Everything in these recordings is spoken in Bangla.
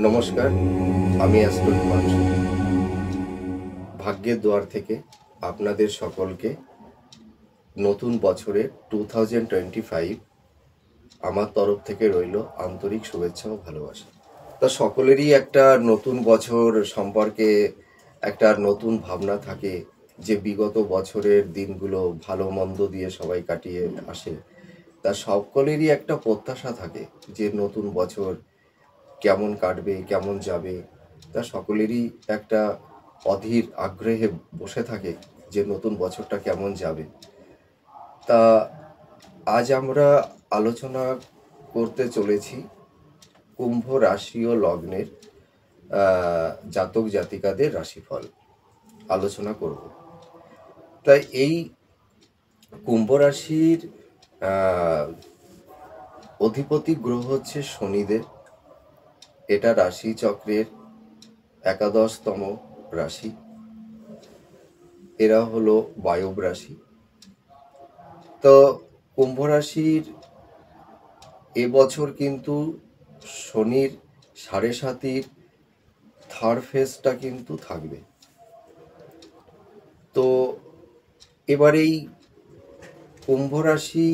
নমস্কার, আমি অ্যাস্ট্রো হিমাংশু। ভাগ্যের দুয়ার থেকে আপনাদের সকলকে নতুন বছরের 2025 আমার তরফ থেকে রইল আন্তরিক শুভেচ্ছা ও ভালোবাসা। তা সকলেরই একটা নতুন বছর সম্পর্কে একটা নতুন ভাবনা থাকে, যে বিগত বছরের দিনগুলো ভালো মন্দ দিয়ে সবাই কাটিয়ে আসে। তা সকলেরই একটা প্রত্যাশা থাকে যে নতুন বছর কেমন কাটবে, কেমন যাবে। তা সকলেরই একটা অধীর আগ্রহে বসে থাকে যে নতুন বছরটা কেমন যাবে। তা আজ আমরা আলোচনা করতে চলেছি কুম্ভ রাশি ও লগ্নের জাতক জাতিকাদের রাশিফল আলোচনা করব। তাই এই কুম্ভ রাশির অধিপতি গ্রহ হচ্ছে শনিদেব। এটা রাশি চক্রের 11তম রাশি। এরা হলো বায়ব রাশি। তো কুম্ভ রাশির এবছর কিন্তু শনির 7.5 থার্ড ফেজটা কিন্তু থাকবে। তো এবার এই কুম্ভ রাশি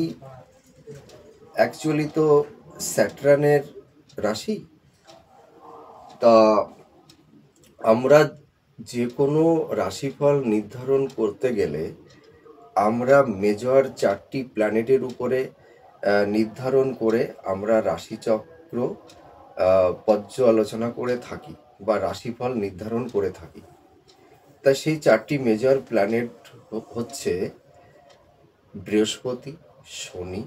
অ্যাকচুয়ালি তো স্যাটার্নের রাশি। তা আমরা যে কোনো রাশিফল নির্ধারণ করতে গেলে আমরা মেজর 4টি প্ল্যানেটের উপরে নির্ধারণ করে আমরা রাশিচক্র পর্যালোচনা করে থাকি বা রাশিফল নির্ধারণ করে থাকি। তা সেই 4টি মেজর প্ল্যানেট হচ্ছে বৃহস্পতি, শনি,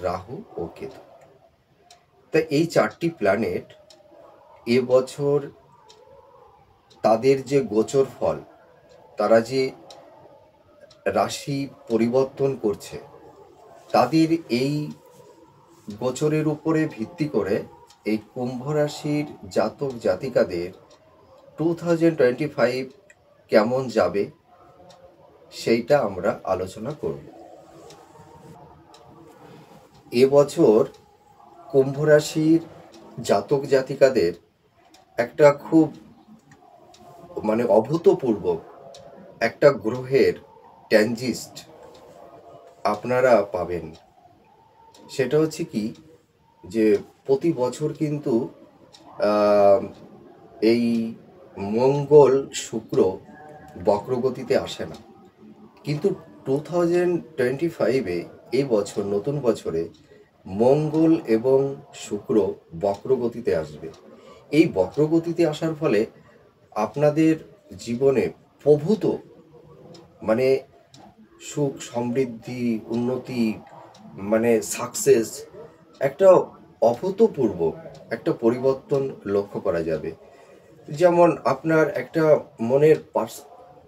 রাহু ও কেতু। তা এই 4টি প্ল্যানেট এবছর তাদের যে গোচর ফল, তারা যে রাশি পরিবর্তন করছে, তাদের এই গোচরের উপরে ভিত্তি করে এই কুম্ভ রাশির জাতক জাতিকাদের 2025 কেমন যাবে সেইটা আমরা আলোচনা করব। এবছর কুম্ভ রাশির জাতক জাতিকাদের একটা খুব অভূতপূর্ব একটা গ্রহের ট্যানজিস্ট আপনারা পাবেন। সেটা হচ্ছে কি, যে প্রতি বছর কিন্তু এই মঙ্গল শুক্র বক্রগতিতে আসে না, কিন্তু 2025-এ এই বছর নতুন বছরে মঙ্গল এবং শুক্র বক্রগতিতে আসবে। এই বক্রগতিতে আসার ফলে আপনাদের জীবনে প্রভূত সুখ, সমৃদ্ধি, উন্নতি, সাকসেস, একটা অভূতপূর্ব একটা পরিবর্তন লক্ষ্য করা যাবে। যেমন আপনার একটা মনের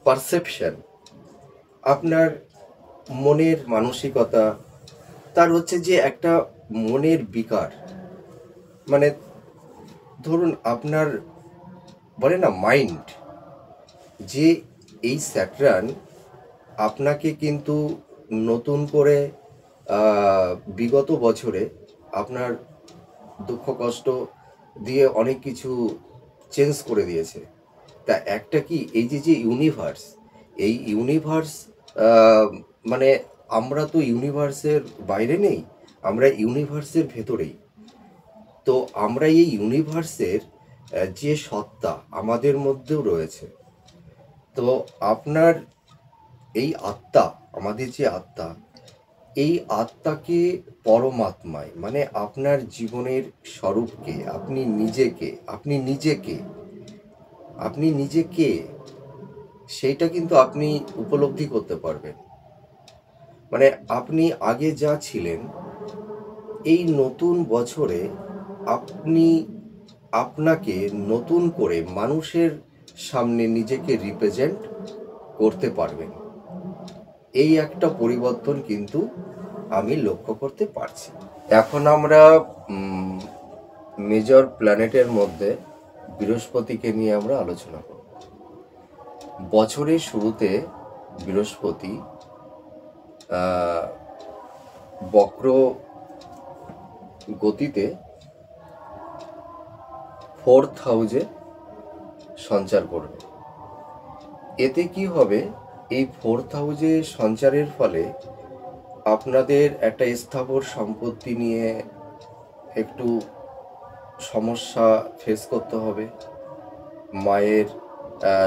পারসেপশন, আপনার মনের মানসিকতা, তার হচ্ছে যে একটা মনের বিকার, ধরুন আপনার বলে না মাইন্ড, যে এই স্যাটার্ন আপনাকে কিন্তু নতুন করে বিগত বছরে আপনার দুঃখ কষ্ট দিয়ে অনেক কিছু চেঞ্জ করে দিয়েছে। তা একটা কি, এই যে ইউনিভার্স, এই ইউনিভার্স মানে আমরা তো ইউনিভার্সের বাইরে নেই, আমরা ইউনিভার্সের ভেতরেই। তো আমরা এই ইউনিভার্সের যে সত্তা আমাদের মধ্যেও রয়েছে। তো আপনার এই আত্মা, আমাদের যে আত্মা, এই আত্মাকে পরমাত্মায়, আপনার জীবনের স্বরূপকে, আপনি নিজেকে সেইটা কিন্তু আপনি উপলব্ধি করতে পারবেন। আপনি আগে যা ছিলেন, এই নতুন বছরে আপনি আপনাকে নতুন করে মানুষের সামনে নিজেকে রিপ্রেজেন্ট করতে পারবেন। এই একটা পরিবর্তন কিন্তু আমি লক্ষ্য করতে পারছি। এখন আমরা মেজর প্ল্যানেটের মধ্যে বৃহস্পতিকে নিয়ে আমরা আলোচনা করব। বছরের শুরুতে বৃহস্পতি বক্র গতিতে 4th হাউজে সঞ্চার করবে। এতে কি হবে, এই 4th হাউজে সঞ্চারের ফলে আপনাদের একটা স্থাবর সম্পত্তি নিয়ে একটু সমস্যা ফেস করতে হবে। মায়ের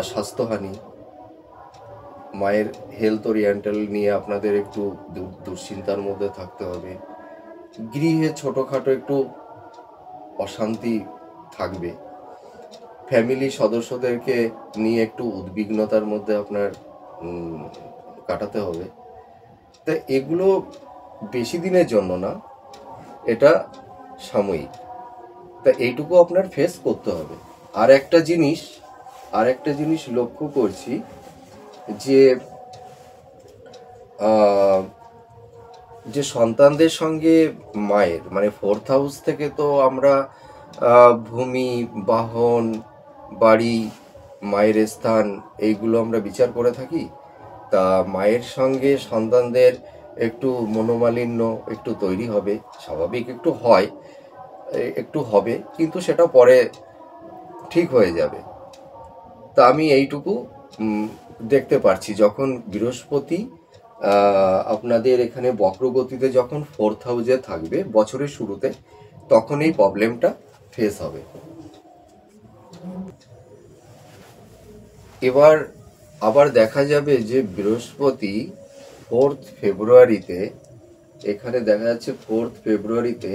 স্বাস্থ্যহানি, মায়ের হেলথ ওরিয়েন্টাল নিয়ে আপনাদের একটু দুশ্চিন্তার মধ্যে থাকতে হবে। গৃহে ছোটোখাটো একটু অশান্তি থাকবে। ফ্যামিলি সদস্যদেরকে নিয়ে একটু উদ্বিগ্নতার মধ্যে আপনার কাটাতে হবে। তা এগুলো বেশি দিনের জন্য না, এটা সাময়িক। তা এইটুকু আপনার ফেস করতে হবে। আর একটা জিনিস লক্ষ্য করছি যে যে সন্তানদের সঙ্গে মায়ের মানে 4th হাউস থেকে তো আমরা ভূমি, বাহন, বাড়ি, মায়ের স্থান এইগুলো আমরা বিচার করে থাকি। তা মায়ের সঙ্গে সন্তানদের একটু মনোমালিন্য একটু তৈরি হবে, স্বাভাবিক একটু হবে, কিন্তু সেটা পরে ঠিক হয়ে যাবে। তা আমি এইটুকু দেখতে পারছি, যখন বৃহস্পতি আপনাদের এখানে বক্রগতিতে যখন 4th হাউসে থাকবে বছরের শুরুতে, তখন এই প্রবলেমটা ফেস হবে। এবার আবার দেখা যাবে যে বৃহস্পতি 4th ফেব্রুয়ারিতে, এখানে দেখা যাচ্ছে 4th ফেব্রুয়ারিতে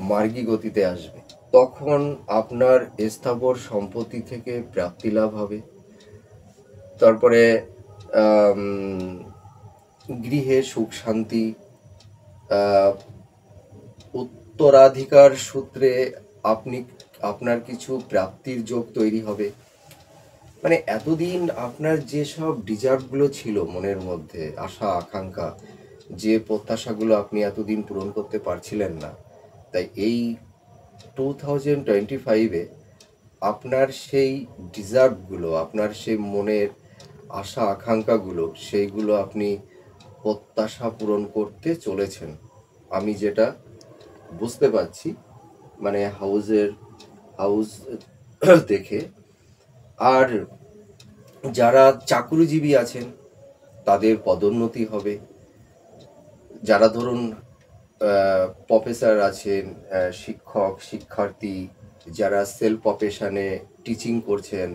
মার্গী গতিতে আসবে। তখন আপনার স্থাবর সম্পত্তি থেকে প্রাপ্তি লাভ হবে। তারপরে গৃহে সুখ শান্তি, উত্তরাধিকার সূত্রে আপনার কিছু প্রাপ্তির যোগ তৈরি হবে। মানে এতদিন আপনার যেসব ডিজার্ভগুলো ছিল মনের মধ্যে, আশা আকাঙ্ক্ষা, যে প্রত্যাশাগুলো আপনি এতদিন পূরণ করতে পারছিলেন না, তাই এই 2025-এ আপনার সেই ডিজার্ভগুলো, আপনার সেই মনের আশা আকাঙ্ক্ষাগুলো, সেইগুলো আপনি প্রত্যাশা পূরণ করতে চলেছেন, আমি যেটা বুঝতে পারছি, মানে হাউস দেখে। আর যারা চাকুরিজীবী আছেন তাদের পদোন্নতি হবে। যারা ধরুন প্রফেসর আছেন, শিক্ষক শিক্ষার্থী, যারা সেলফ প্রফেশনে টিচিং করছেন,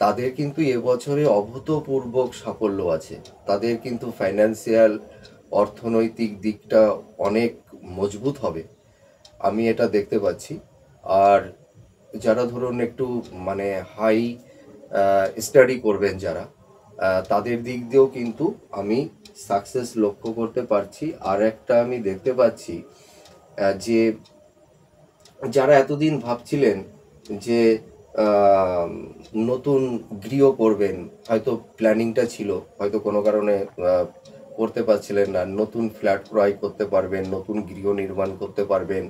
তাদের কিন্তু এবছরে অভূতপূর্ব সাফল্য আছে। তাদের কিন্তু ফাইন্যান্সিয়াল, অর্থনৈতিক দিকটা অনেক মজবুত হবে, আমি এটা দেখতে পাচ্ছি। আর যারা ধরুন একটু মানে হাই স্টাডি করবেন যারা, তাদের দিক দিয়েও কিন্তু আমি সাকসেস লক্ষ্য করতে পারছি। আর একটা আমি দেখতে পাচ্ছি যে যারা এতদিন ভাবছিলেন যে নতুন গৃহ করবেন, হয়তো প্ল্যানিংটা ছিল, হয়তো কোনো কারণে করতে পারছিলেন না, নতুন ফ্ল্যাট ক্রয় করতে পারবেন, নতুন গৃহ নির্মাণ করতে পারবেন।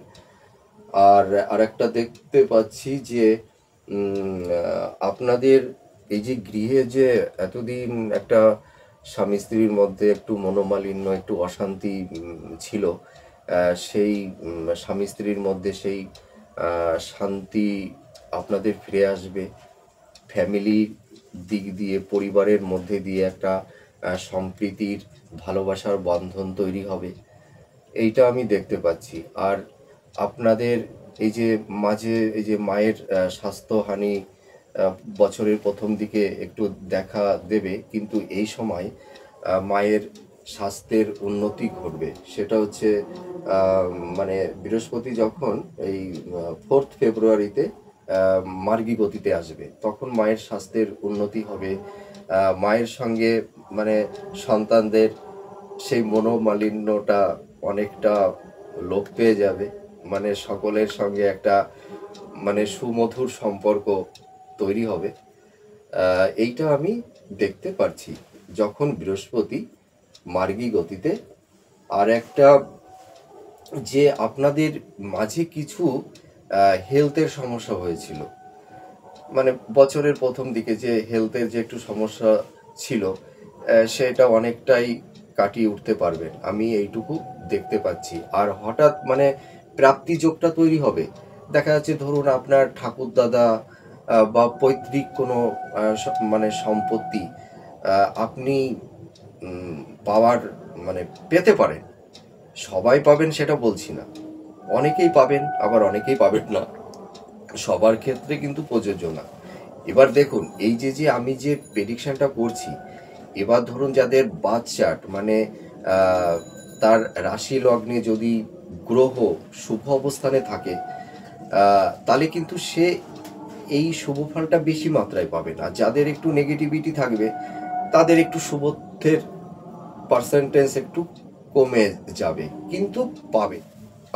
আর আরেকটা দেখতে পাচ্ছি যে আপনাদের এই যে গৃহে যে এতদিন একটা স্বামী স্ত্রীর মধ্যে একটু মনোমালিন্য, একটু অশান্তি ছিল, সেই স্বামী স্ত্রীর মধ্যে সেই শান্তি আপনাদের ফিরে আসবে। ফ্যামিলির দিক দিয়ে, পরিবারের মধ্যে দিয়ে একটা সম্প্রীতির, ভালোবাসার বন্ধন তৈরি হবে, এইটা আমি দেখতে পাচ্ছি। আর আপনাদের এই যে মাঝে এই যে মায়ের স্বাস্থ্যহানি বছরের প্রথম দিকে একটু দেখা দেবে, কিন্তু এই সময় মায়ের স্বাস্থ্যের উন্নতি ঘটবে। সেটা হচ্ছে মানে বৃহস্পতি যখন এই 4th ফেব্রুয়ারিতে মার্গী গতিতে আসবে, তখন মায়ের স্বাস্থ্যের উন্নতি হবে। মায়ের সঙ্গে মানে সন্তানদের সেই মনোমালিন্যটা অনেকটা লোপ পেয়ে যাবে, মানে সকলের সঙ্গে একটা মানে সুমধুর সম্পর্ক তৈরি হবে। এইটা আমি দেখতে পারছি যখন বৃহস্পতি মার্গী গতিতে। আর একটা যে আপনাদের মাঝে কিছু হেলথের সমস্যা হয়েছিল, মানে বছরের প্রথম দিকে যে হেলথের যে একটু সমস্যা ছিল, সেটা অনেকটাই কাটিয়ে উঠতে পারবেন, আমি এইটুকু দেখতে পাচ্ছি। আর হঠাৎ মানে প্রাপ্তি যোগটা তৈরি হবে, দেখা যাচ্ছে ধরুন আপনার ঠাকুরদাদা বা পৈতৃক কোনো মানে সম্পত্তি আপনি উম, পাওয়ার মানে পেতে পারেন। সবাই পাবেন সেটা বলছি না, অনেকেই পাবেন আবার অনেকেই পাবেন না, সবার ক্ষেত্রে কিন্তু প্রযোজ্য না। এবার দেখুন এই যে যে আমি যে প্রেডিকশনটা করছি, এবার ধরুন যাদের বার্থ চার্ট মানে আহ, তার রাশি লগ্নে যদি গ্রহ শুভ অবস্থানে থাকে, তাহলে কিন্তু সে এই শুভ ফলটা বেশি মাত্রায় পাবে না। যাদের একটু নেগেটিভিটি থাকবে তাদের একটু শুভত্বের পার্সেন্টেজ একটু কমে যাবে, কিন্তু পাবে।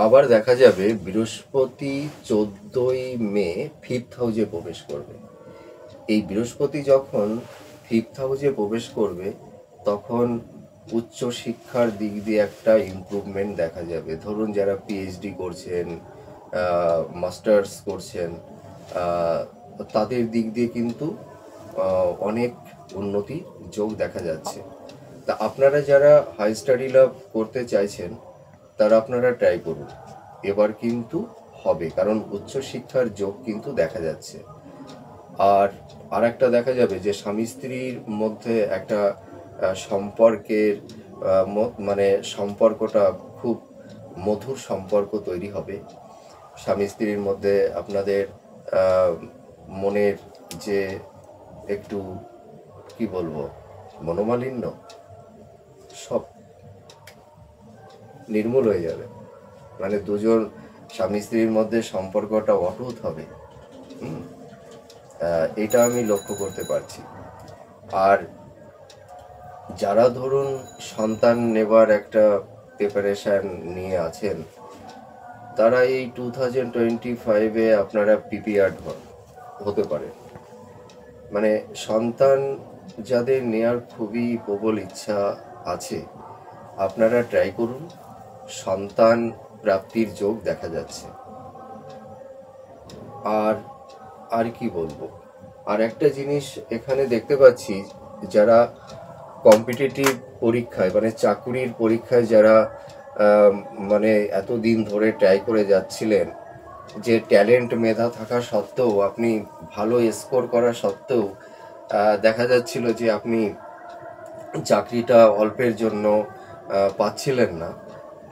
আবার দেখা যাবে বৃহস্পতি 14ই মে ফিফথ হাউসে প্রবেশ করবে। এই বৃহস্পতি যখন ফিফথ হাউসে প্রবেশ করবে তখন উচ্চ শিক্ষার দিক দিয়ে একটা ইমপ্রুভমেন্ট দেখা যাবে। ধরুন যারা পিএইচডি করছেন, মাস্টার্স করছেন, আহ, তাদের দিক দিয়ে কিন্তু অনেক উন্নতি যোগ দেখা যাচ্ছে। তা আপনারা যারা হাই স্টাডি লাভ করতে চাইছেন তারা আপনারা ট্রাই করুন, এবার কিন্তু হবে, কারণ উচ্চশিক্ষার যোগ কিন্তু দেখা যাচ্ছে। আর আরেকটা দেখা যাবে যে স্বামী স্ত্রীর মধ্যে একটা সম্পর্কের মানে সম্পর্কটা খুব মধুর সম্পর্ক তৈরি হবে। স্বামী স্ত্রীর মধ্যে আপনাদের আহ, মনের যে একটু কি বলবো মনোমালিন্য সব নির্মূল হয়ে যাবে। মানে দুজন স্বামী স্ত্রীর মধ্যে সম্পর্কটা অটুট হবে। হুম, এটা আমি লক্ষ্য করতে পারছি। আর যারা ধরুন সন্তান নেবার একটা প্রিপারেশন নিয়ে আছেন, তারা এই 2025-এ আপনারা প্রিপেয়ার্ড হতে পারে। মানে সন্তান যাদের নেয়ার খুবই প্রবল ইচ্ছা আছে, আপনারা ট্রাই করুন, সন্তান প্রাপ্তির যোগ দেখা যাচ্ছে। আর আর কি বলবো, আর একটা জিনিস এখানে দেখতে পাচ্ছি, যারা কম্পিটিটিভ পরীক্ষায় মানে চাকুরির পরীক্ষায় যারা মানে এতদিন ধরে ট্রাই করে যাচ্ছিলেন, যে ট্যালেন্ট মেধা থাকা সত্ত্বেও আপনি ভালো স্কোর করা সত্ত্বেও দেখা যাচ্ছিল যে আপনি চাকরিটা অল্পের জন্য পাচ্ছিলেন না।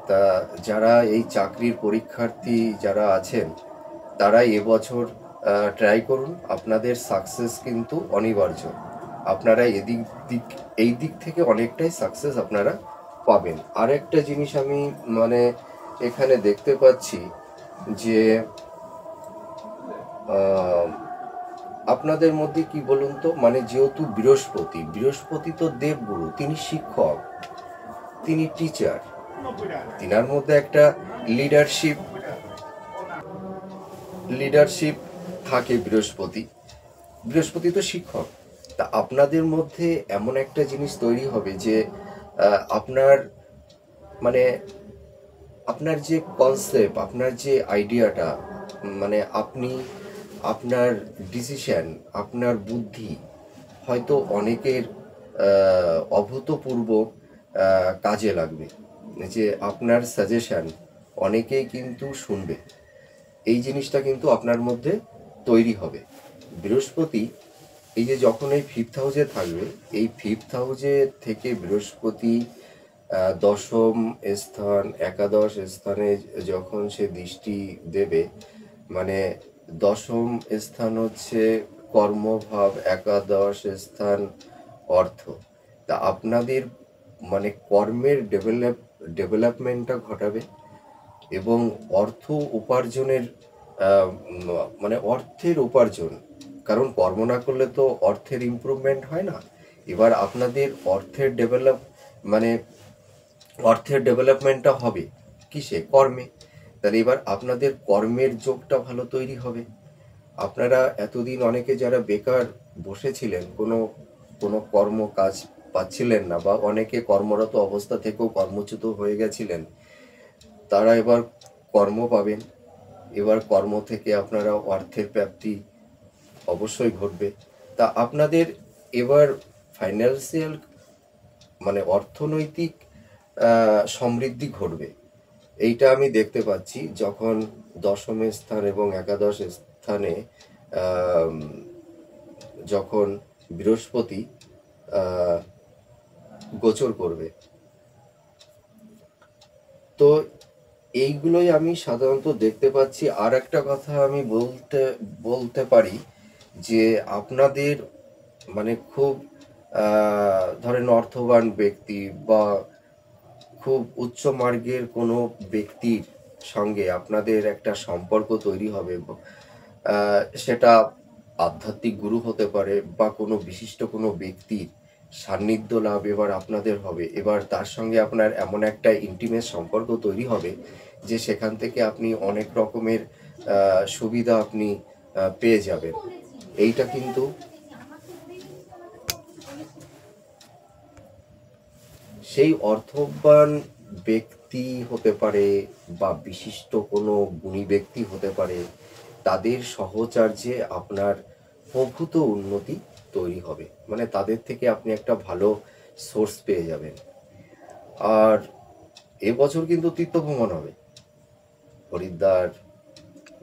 তা যারা এই চাকরির পরীক্ষার্থী যারা আছেন তারা এবছর ট্রাই করুন, আপনাদের সাকসেস কিন্তু অনিবার্য। আপনারা এই দিক থেকে অনেকটাই সাকসেস আপনারা পাবেন। আর একটা জিনিস আমি মানে এখানে দেখতে পাচ্ছি যে আহ, আপনাদের মধ্যে কি বলুন তো, মানে যেহেতু বৃহস্পতি তো দেবগুরু, তিনি শিক্ষক, তিনি টিচার, তিনার মধ্যে একটা লিডারশিপ লিডারশিপ থাকে। বৃহস্পতি তো শিক্ষক। তা আপনাদের মধ্যে এমন একটা জিনিস তৈরি হবে যে আপনার মানে আপনার যে কনসেপ্ট, আপনার যে আইডিয়াটা, মানে আপনি আপনার ডিসিশন, আপনার বুদ্ধি হয়তো অনেকের অভূতপূর্ব কাজে লাগবে। যে আপনার সাজেশন অনেকেই কিন্তু শুনবে, এই জিনিসটা কিন্তু আপনার মধ্যে তৈরি হবে। বৃহস্পতি এই যে যখন এই ফিফথ হাউসে থাকবে, এই ফিফথ হাউসে থেকে বৃহস্পতি দশম স্থান, একাদশ স্থানে যখন সে দৃষ্টি দেবে, মানে দশম স্থান হচ্ছে কর্মভাব, একাদশ স্থান অর্থ। তা আপনাদের মানে কর্মের ডেভেলপমেন্টটা ঘটাবে এবং অর্থ উপার্জনের মানে অর্থের উপার্জন, কারণ কর্ম না করলে তো অর্থের ইমপ্রুভমেন্ট হয় না। এবার আপনাদের মানে অর্থের ডেভেলপমেন্টটা হবে কিসে? কর্মে। তাহলে এবার আপনাদের কর্মের যোগটা ভালো তৈরি হবে। আপনারা এতদিন অনেকে যারা বেকার বসেছিলেন, কোনো কোনো কর্ম কাজ পাচ্ছিলেন না, বা অনেকে কর্মরত অবস্থা থেকেও কর্মচ্যুত হয়ে গেছিলেন, তারা এবার কর্ম পাবেন। এবার কর্ম থেকে আপনারা অর্থের প্রাপ্তি অবশ্যই ঘটবে। তা আপনাদের এবার ফাইন্যান্সিয়াল মানে অর্থনৈতিক সমৃদ্ধি ঘটবে। এইটা আমি দেখতে পাচ্ছি যখন দশমের স্থান এবং একাদশ স্থানে আম, যখন বৃহস্পতি আহ, গোচর করবে, তো এইগুলোই আমি সাধারণত দেখতে পাচ্ছি। আর একটা কথা আমি বলতে বলতে পারি যে আপনাদের মানে খুব ধরেন অর্থবান ব্যক্তি বা খুব উচ্চ মার্গের কোনো ব্যক্তির সঙ্গে আপনাদের একটা সম্পর্ক তৈরি হবে। সেটা আধ্যাত্মিক গুরু হতে পারে বা কোনো বিশিষ্ট কোনো ব্যক্তির সান্নিধ্য লাভ এবার আপনাদের হবে। এবার তার সঙ্গে আপনার এমন একটা ইন্টিমেট সম্পর্ক তৈরি হবে যে সেখান থেকে আপনি অনেক রকমের সুবিধা আপনি পেয়ে যাবেন। এইটা কিন্তু সেই অর্থবান ব্যক্তি হতে পারে বা বিশিষ্ট কোনো গুণী ব্যক্তি হতে পারে, তাদের সহচার্যে আপনার প্রভূত উন্নতি তৈরি হবে, মানে তাদের থেকে আপনি একটা ভালো সোর্স পেয়ে যাবেন। আর এবছর কিন্তু তীর্থ ভ্রমণ হবে, হরিদ্বার,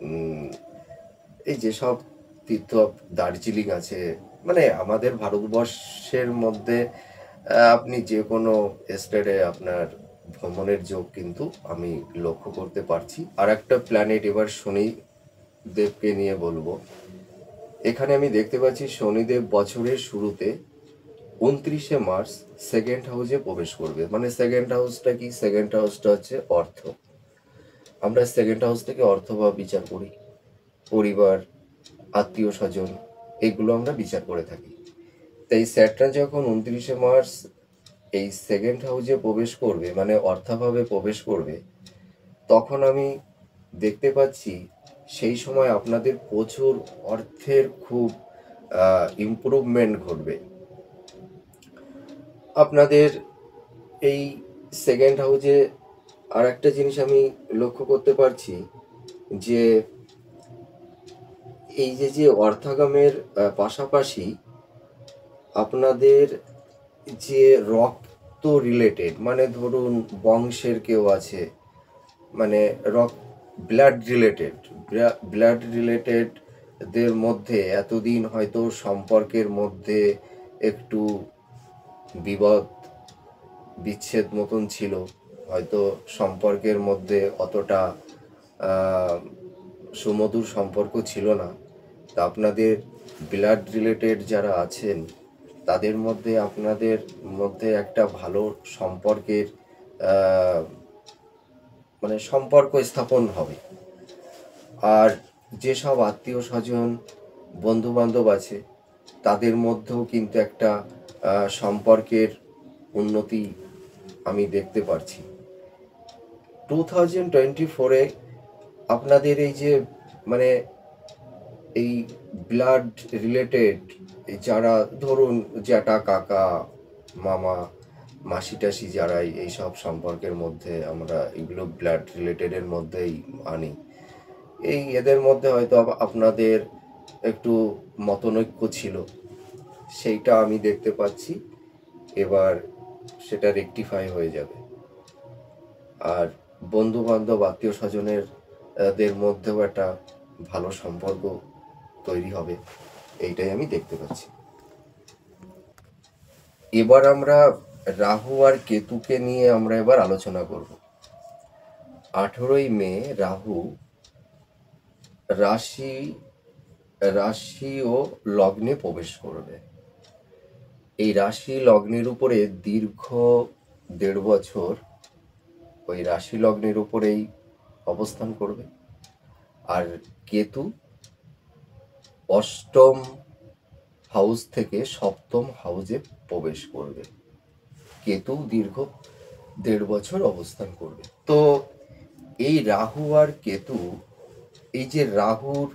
উম, এই যেসব তীর্থ, দার্জিলিং আছে, মানে আমাদের ভারতবর্ষের মধ্যে আপনি যে কোনো স্টেটে আপনার ভ্রমণের যোগ কিন্তু আমি লক্ষ্য করতে পারছি। আর একটা প্ল্যানেট এবার শনিদেবকে নিয়ে বলবো। এখানে আমি দেখতে পাচ্ছি শনিদেব বছরের শুরুতে 29শে মার্চ সেকেন্ড হাউসে প্রবেশ করবে। মানে সেকেন্ড হাউসটা কি? সেকেন্ড হাউসটা হচ্ছে অর্থ। আমরা সেকেন্ড হাউস থেকে অর্থ বা বিচার করি, পরিবার, আত্মীয় স্বজন, এগুলো আমরা বিচার করে থাকি। তাই স্যাটার্ন যখন 29শে মার্চ এই সেকেন্ড হাউসে প্রবেশ করবে, মানে অর্থাভাবে প্রবেশ করবে, তখন আমি দেখতে পাচ্ছি সেই সময় আপনাদের প্রচুর অর্থের খুব ইমপ্রুভমেন্ট ঘটবে। আপনাদের এই সেকেন্ড হাউসে আর একটা জিনিস আমি লক্ষ্য করতে পারছি যে এই যে অর্থাগমের পাশাপাশি আপনাদের যে রক্ত রিলেটেড, মানে ধরুন বংশের কেউ আছে, মানে ব্লাড রিলেটেড দের মধ্যে এতদিন হয়তো সম্পর্কের মধ্যে একটু বিবাদ বিচ্ছেদ মতন ছিল, হয়তো সম্পর্কের মধ্যে অতটা আহ, সুমধুর সম্পর্ক ছিল না। তা আপনাদের ব্লাড রিলেটেড যারা আছেন তাদের মধ্যে, আপনাদের মধ্যে একটা ভালো সম্পর্কের আহ, মানে সম্পর্ক স্থাপন হবে। আর যেসব আত্মীয় স্বজন, বন্ধু বান্ধব আছে, তাদের মধ্যেও কিন্তু একটা সম্পর্কের উন্নতি আমি দেখতে পারছি। 2024-এ আপনাদের এই যে মানে এই ব্লাড রিলেটেড যারা, ধরুন জ্যাঠা কাকা মামা মাসি টাসি, যারাই এইসব সম্পর্কের মধ্যে আমরা এগুলো ব্লাড রিলেটেডের মধ্যেই আনি, এই এদের মধ্যে হয়তো আপনাদের একটু মতনৈক্য ছিল, সেইটা আমি দেখতে পাচ্ছি এবার সেটা রেকটিফাই হয়ে যাবে। আর বন্ধু বান্ধব আত্মীয় স্বজনের দের মধ্যেও একটা ভালো সম্পর্ক তৈরি হবে, এইটাই আমি দেখতে পাচ্ছি। এবার আমরা রাহু আর কেতুকে নিয়ে আমরা এবার আলোচনা করব। 18ই মে রাহু রাশি রাশি ও লগ্নে প্রবেশ করবে। এই রাশি লগ্নের উপরে দীর্ঘ 1.5 বছর ওই রাশি লগ্নের উপরেই অবস্থান করবে। আর কেতু অষ্টম হাউস থেকে সপ্তম হাউসে প্রবেশ করবে। কেতু দীর্ঘ 1.5 বছর অবস্থান করবে। তো এই রাহু আর কেতু, এই যে রাহুর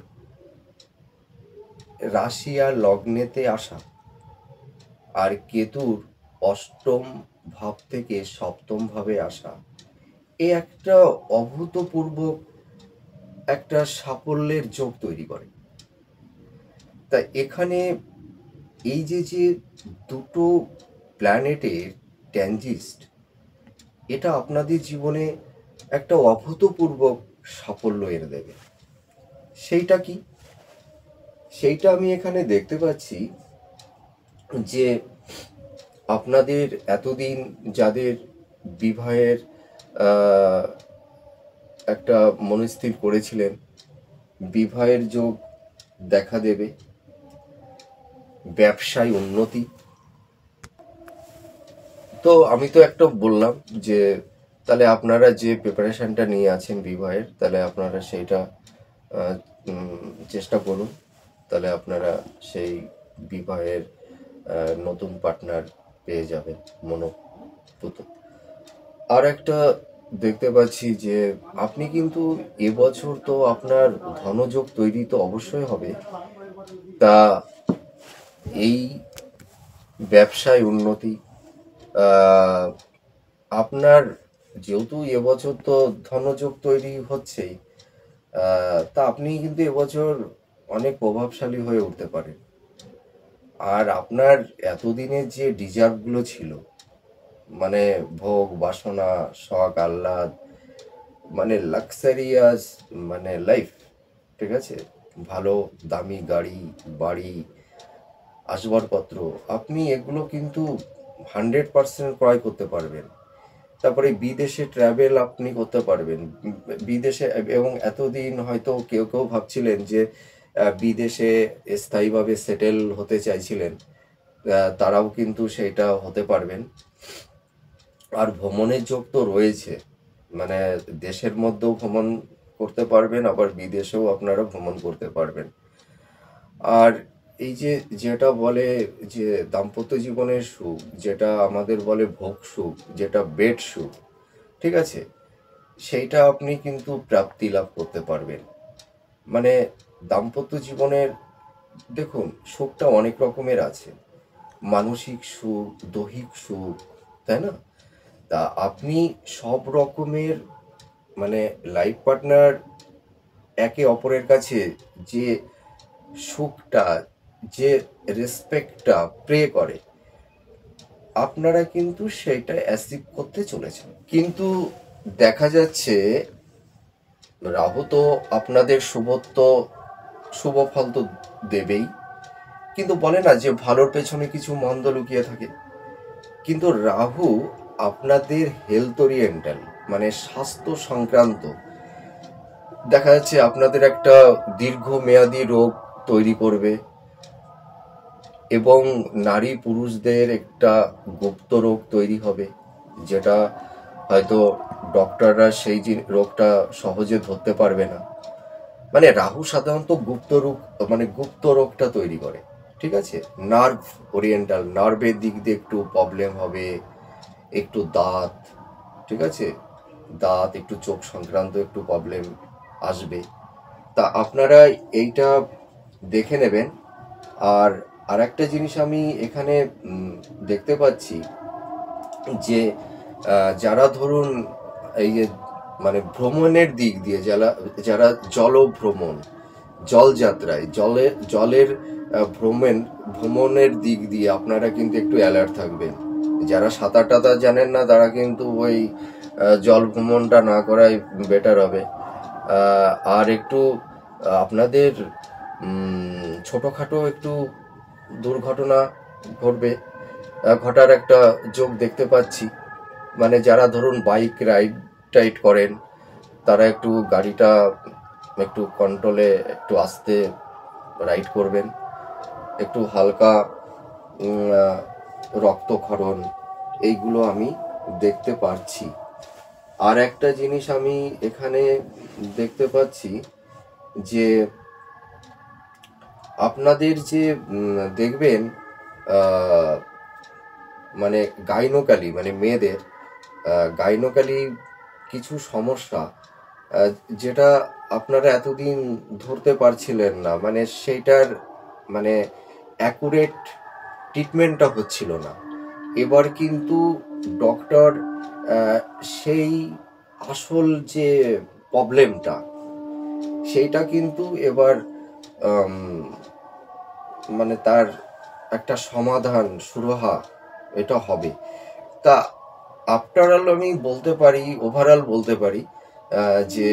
রাশি আর লগ্নেতে আসা, আর কেতুর অষ্টম ভাব থেকে সপ্তম ভাবে আসা, এ একটা অভূতপূর্ব একটা সাফল্যের যোগ তৈরি করে। তা এখানে এই যে দুটো প্ল্যানেটের ট্যানজিস্ট, এটা আপনাদের জীবনে একটা অভূতপূর্ব সাফল্য এনে দেবে। সেইটা কি? সেইটা আমি এখানে দেখতে পাচ্ছি যে আপনাদের এতদিন যাদের বিবাহের একটা মনস্থির করেছিলেন, বিবাহের যোগ দেখা দেবে, ব্যবসায় উন্নতি। তো আমি তো একটা বললাম যে তাহলে আপনারা যে প্রিপারেশনটা নিয়ে আছেন বিবাহের, তাহলে আপনারা সেইটা চেষ্টা করুন, তাহলে আপনারা সেই বিবাহের নতুন পার্টনার পেয়ে যাবেন মনোপুত। আর একটা দেখতে পাচ্ছি যে আপনি কিন্তু এবছর তো আপনার ধনযোগ তৈরি তো অবশ্যই হবে। তা এই ব্যবসায় উন্নতি, আপনার যেহেতু এবছর তো ধনযোগ তৈরি হচ্ছেই, তা আপনি কিন্তু এবছর অনেক প্রভাবশালী হয়ে উঠতে পারেন। আর আপনার এতদিনের যে ডিজার্ভগুলো ছিল, মানে ভোগ বাসনা, শখ আহ্লাদ, মানে লাক্সারিয়াস মানে লাইফ, ঠিক আছে, ভালো দামি গাড়ি বাড়ি আসবাবপত্র, আপনি এগুলো কিন্তু 100% ক্রয় করতে পারবেন। তারপরে বিদেশে ট্রাভেল আপনি করতে পারবেন, বিদেশে। এবং এতদিন হয়তো কেউ কেউ ভাবছিলেন যে বিদেশে স্থায়ীভাবে সেটেল হতে চাইছিলেন, তারাও কিন্তু সেটা হতে পারবেন। আর ভ্রমণের যোগ তো রয়েছে, মানে দেশের মধ্যেও ভ্রমণ করতে পারবেন, আবার বিদেশেও আপনারা ভ্রমণ করতে পারবেন। আর এই যে যেটা বলে যে দাম্পত্য জীবনের সুখ, যেটা আমাদের বলে ভোগ সুখ, যেটা বেড সুখ, ঠিক আছে, সেইটা আপনি কিন্তু প্রাপ্তি লাভ করতে পারবেন। মানে দাম্পত্য জীবনের দেখুন সুখটা অনেক রকমের আছে, মানসিক সুখ, দৈহিক সুখ, তাই না? তা আপনি সব রকমের মানে লাইফ পার্টনার একে অপরের কাছে যে সুখটা, যে রেসপেক্টটা প্রে করে, আপনারা কিন্তু সেটা অ্যাচিভ করতে চলেছেন। কিন্তু দেখা যাচ্ছে রাহু তো আপনাদের শুভ ফল তো দেবেই, কিন্তু বলে না যে ভালোর পেছনে কিছু মন্দ লুকিয়ে থাকে। কিন্তু রাহু আপনাদের হেলথ ওরিয়েন্টাল, মানে স্বাস্থ্য সংক্রান্ত, দেখা যাচ্ছে আপনাদের একটা দীর্ঘমেয়াদী রোগ তৈরি করবে, এবং নারী পুরুষদের একটা গুপ্ত রোগ তৈরি হবে, যেটা হয়তো ডক্টররা সেই রোগটা সহজে ধরতে পারবে না। মানে রাহু সাধারণত গুপ্ত রোগটা তৈরি করে, ঠিক আছে। নার্ভ ওরিয়েন্টাল, নার্ভের দিক দিয়ে একটু প্রবলেম হবে, একটু দাঁত, ঠিক আছে, দাঁত, একটু চোখ সংক্রান্ত একটু প্রবলেম আসবে। তা আপনারা এইটা দেখে নেবেন। আর আরেকটা জিনিস আমি এখানে দেখতে পাচ্ছি যে যারা ধরুন এই যে মানে ভ্রমণের দিক দিয়ে যারা জলভ্রমণ, জলযাত্রায়, জলের ভ্রমণের দিক দিয়ে আপনারা কিন্তু একটু অ্যালার্ট থাকবেন। যারা সাঁতার টাতার জানেন না, তারা কিন্তু ওই জল ভ্রমণটা না করাই বেটার হবে। আর একটু আপনাদের ছোটোখাটো একটু দুর্ঘটনা ঘটার একটা যোগ দেখতে পাচ্ছি। মানে যারা ধরুন বাইক রাইড করেন, তারা একটু গাড়িটা একটু কন্ট্রোলে, একটু আস্তে রাইড করবেন, একটু হালকা রক্তক্ষরণ, এইগুলো আমি দেখতে পাচ্ছি। আর একটা জিনিস আমি এখানে দেখতে পাচ্ছি যে আপনাদের যে দেখবেন মানে গাইনোকালি, মানে মেয়েদের গাইনোকালি কিছু সমস্যা, যেটা আপনারা এতদিন ধরতে পারছিলেন না, মানে সেইটার মানে অ্যাকুরেট ট্রিটমেন্টটা হচ্ছিল না। এবার কিন্তু ডক্টর সেই আসল যে প্রবলেমটা, সেইটা কিন্তু এবার মানে তার একটা সমাধান সুরাহা এটা হবে। তা আফটার অল আমি বলতে পারি, ওভারঅল বলতে পারি যে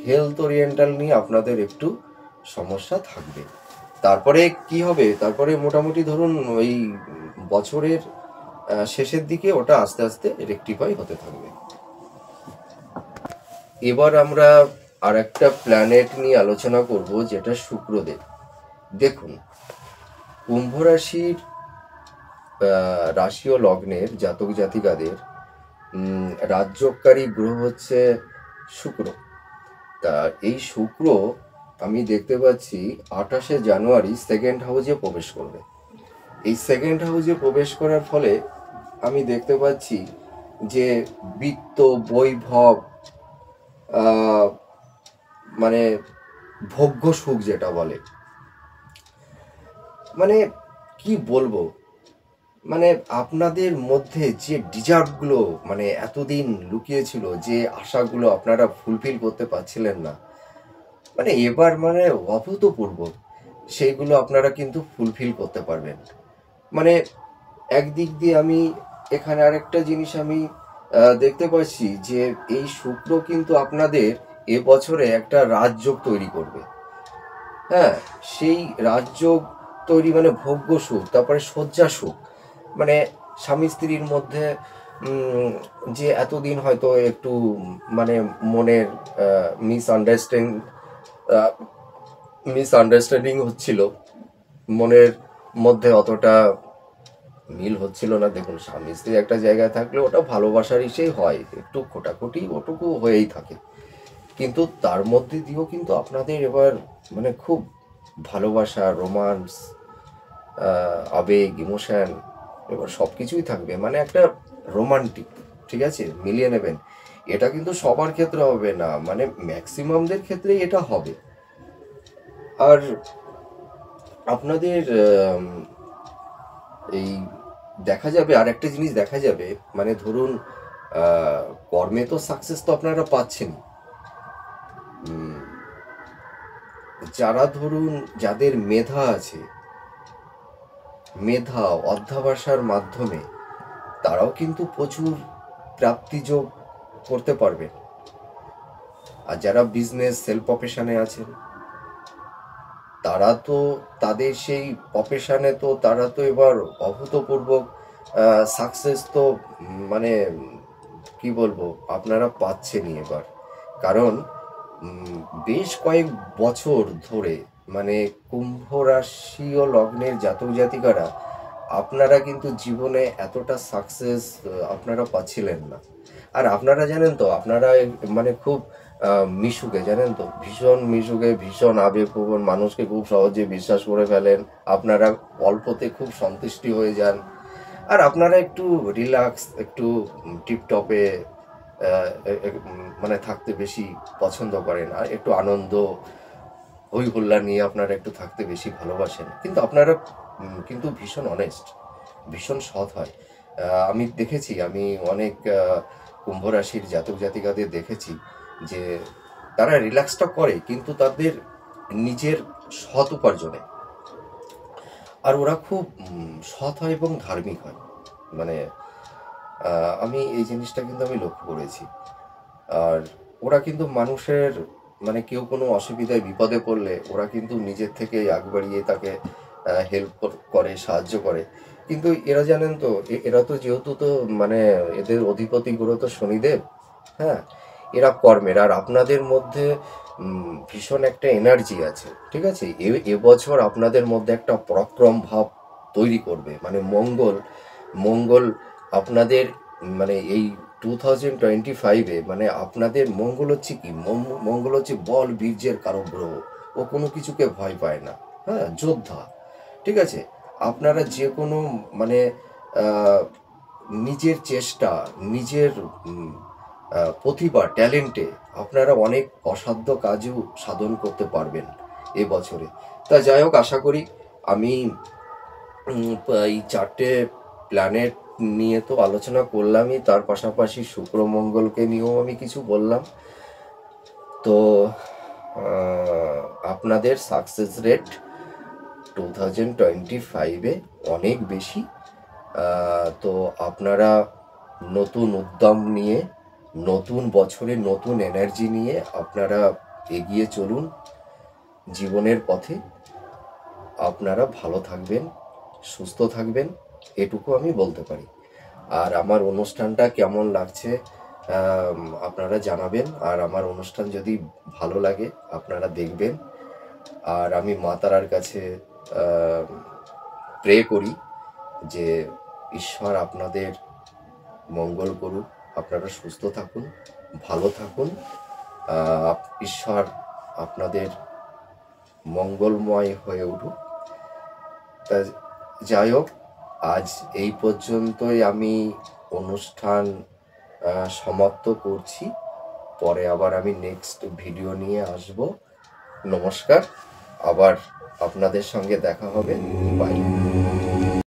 হেলথ ওরিয়েন্টাল নিয়ে আপনাদের একটু সমস্যা থাকবে। তারপরে কি হবে, তারপরে মোটামুটি ধরুন ওই বছরের শেষের দিকে ওটা আস্তে আস্তে রেকটিফাই হতে থাকবে। এবার আমরা আর একটা প্ল্যানেট নিয়ে আলোচনা করব, যেটা শুক্রদেব। দেখুন, কুম্ভ রাশির রাশি ও লগ্নের জাতক জাতিকাদের রাজ্যকারী গ্রহ হচ্ছে শুক্র। তা এই শুক্র আমি দেখতে পাচ্ছি 28শে জানুয়ারি সেকেন্ড হাউসে প্রবেশ করবে। এই সেকেন্ড হাউসে প্রবেশ করার ফলে আমি দেখতে পাচ্ছি যে বিত্ত, বৈভব, মানে ভোগ্য সুখ যেটা বলে, মানে কি বলবো, মানে আপনাদের মধ্যে যে ডিজার্ভগুলো মানে এতদিন লুকিয়ে ছিল, যে আশাগুলো আপনারা ফুলফিল করতে পারছিলেন না, মানে এবার মানে অভূতপূর্ব সেইগুলো আপনারা কিন্তু ফুলফিল করতে পারবেন। মানে একদিক দিয়ে আমি এখানে আরেকটা জিনিস আমি দেখতে পাচ্ছি যে এই শুক্র কিন্তু আপনাদের এবছরে একটা রাজযোগ তৈরি করবে। হ্যাঁ, সেই রাজযোগ তৈরি মানে ভোগ্য সুখ, তারপরে শয্যা সুখ, মানে স্বামী স্ত্রীর মধ্যে যে এতদিন হয়তো একটু মানে মনের মিসআন্ডারস্ট্যান্ডিং হচ্ছিল, মনের মধ্যে অতটা মিল হচ্ছিল না। দেখুন, স্বামী স্ত্রী একটা জায়গায় থাকলে ওটা ভালোবাসার ইসেই হয়, একটু খোটাখুটি ওটুকু হয়েই থাকে, কিন্তু তার মধ্যে দিয়েও কিন্তু আপনাদের এবার মানে খুব ভালোবাসা, রোমান্স, আবেগ, ইমোশন, এবার সব কিছুই থাকবে, মানে একটা রোমান্টিক, ঠিক আছে, মিলিয়ে নেবেন। এটা কিন্তু সবার ক্ষেত্রে হবে না, মানে ম্যাক্সিমামদের ক্ষেত্রেই এটা হবে। আর আপনাদের এই দেখা যাবে, আর একটা জিনিস দেখা যাবে, মানে ধরুন কর্মে তো সাকসেস তো আপনারা পাচ্ছেন, যারা ধরুন যাদের মেধা আছে, মেধা অধ্যবসায়ের মাধ্যমে তারাও কিন্তু প্রচুর প্রাপ্তিযোগ করতে পারবে। আর যারা বিজনেস সেল প্রফেশনে আছেন, তারা তো তাদের সেই প্রফেশনে তো তারা তো এবার অভূতপূর্ব সাকসেস তো মানে কি বলবো, আপনারা পাচ্ছেনই এবার। কারণ বেশ কয়েক বছর ধরে মানে কুম্ভ রাশি ও লগ্নের জাতক জাতিকারা আপনারা কিন্তু জীবনে এতটা সাকসেস আপনারা পাচ্ছিলেন না। আর আপনারা জানেন তো, আপনারা মানে খুব মিশুকে, জানেন তো, ভীষণ মিশুকে, ভীষণ আবেগপ্রবণ, মানুষকে খুব সহজে বিশ্বাস করে ফেলেন, আপনারা অল্পতে খুব সন্তুষ্টি হয়ে যান, আর আপনারা একটু রিল্যাক্স, একটু টিপটপে মানে থাকতে বেশি পছন্দ করেন, আর একটু আনন্দ হই হুল্লা নিয়ে আপনারা একটু থাকতে বেশি ভালোবাসেন। কিন্তু আপনারা কিন্তু ভীষণ অনেস্ট, ভীষণ সৎ হয়। আমি দেখেছি, আমি অনেক কুম্ভ রাশির জাতক জাতিকাদের দেখেছি যে তারা রিল্যাক্সটা করে কিন্তু তাদের নিজের সৎ উপার্জনে, আর ওরা খুব সৎ হয় এবং ধার্মিক হয়। মানে আমি এই জিনিসটা কিন্তু আমি লক্ষ্য করেছি। আর ওরা কিন্তু মানুষের মানে কেউ কোনো অসুবিধায় বিপদে পড়লে ওরা কিন্তু নিজের থেকেই আগ বাড়িয়ে তাকে হেল্প করে, সাহায্য করে। কিন্তু এরা জানেন তো, এরা তো যেহেতু তো মানে এদের অধিপতি গ্রহ তো শনিদেব, হ্যাঁ, এরা কর্মের, আর আপনাদের মধ্যে ভীষণ একটা এনার্জি আছে, ঠিক আছে, এবছর আপনাদের মধ্যে একটা পরাক্রম ভাব তৈরি করবে, মানে মঙ্গল, মঙ্গল আপনাদের মানে এই 2025-এ মানে আপনাদের মঙ্গল হচ্ছে কি, মঙ্গল হচ্ছে বল বীর্যের কারক গ্রহ। ও কোনো কিছুকে ভয় পায় না, হ্যাঁ, যোদ্ধা, ঠিক আছে। আপনারা যে কোনো মানে আহ, নিজের চেষ্টা, নিজের প্রতিভা, ট্যালেন্টে আপনারা অনেক অসাধ্য কাজও সাধন করতে পারবেন এ বছরে। তা যাই হোক, আশা করি আমি এই চারটে প্ল্যানেট নিয়ে তো আলোচনা করলামই, তার পাশাপাশি শুক্র মঙ্গলকে নিয়েও আমি কিছু বললাম। তো আপনাদের সাকসেস রেট 2025-এ অনেক বেশি। তো আপনারা নতুন উদ্যম নিয়ে নতুন বছরে নতুন এনার্জি নিয়ে আপনারা এগিয়ে চলুন জীবনের পথে। আপনারা ভালো থাকবেন, সুস্থ থাকবেন, এটুকু আমি বলতে পারি। আর আমার অনুষ্ঠানটা কেমন লাগছে আপনারা জানাবেন। আর আমার অনুষ্ঠান যদি ভালো লাগে আপনারা দেখবেন। আর আমি মা তারার কাছে প্রে করি যে ঈশ্বর আপনাদের মঙ্গল করুন, আপনারা সুস্থ থাকুন, ভালো থাকুন, ঈশ্বর আপনাদের মঙ্গলময় হয়ে উঠুক। তা যাই হোক, আজ এই পর্যন্তই আমি অনুষ্ঠান সমাপ্ত করছি। পরে আবার আমি নেক্সট ভিডিও নিয়ে আসব। নমস্কার, আবার আপনাদের সঙ্গে দেখা হবে। বাই।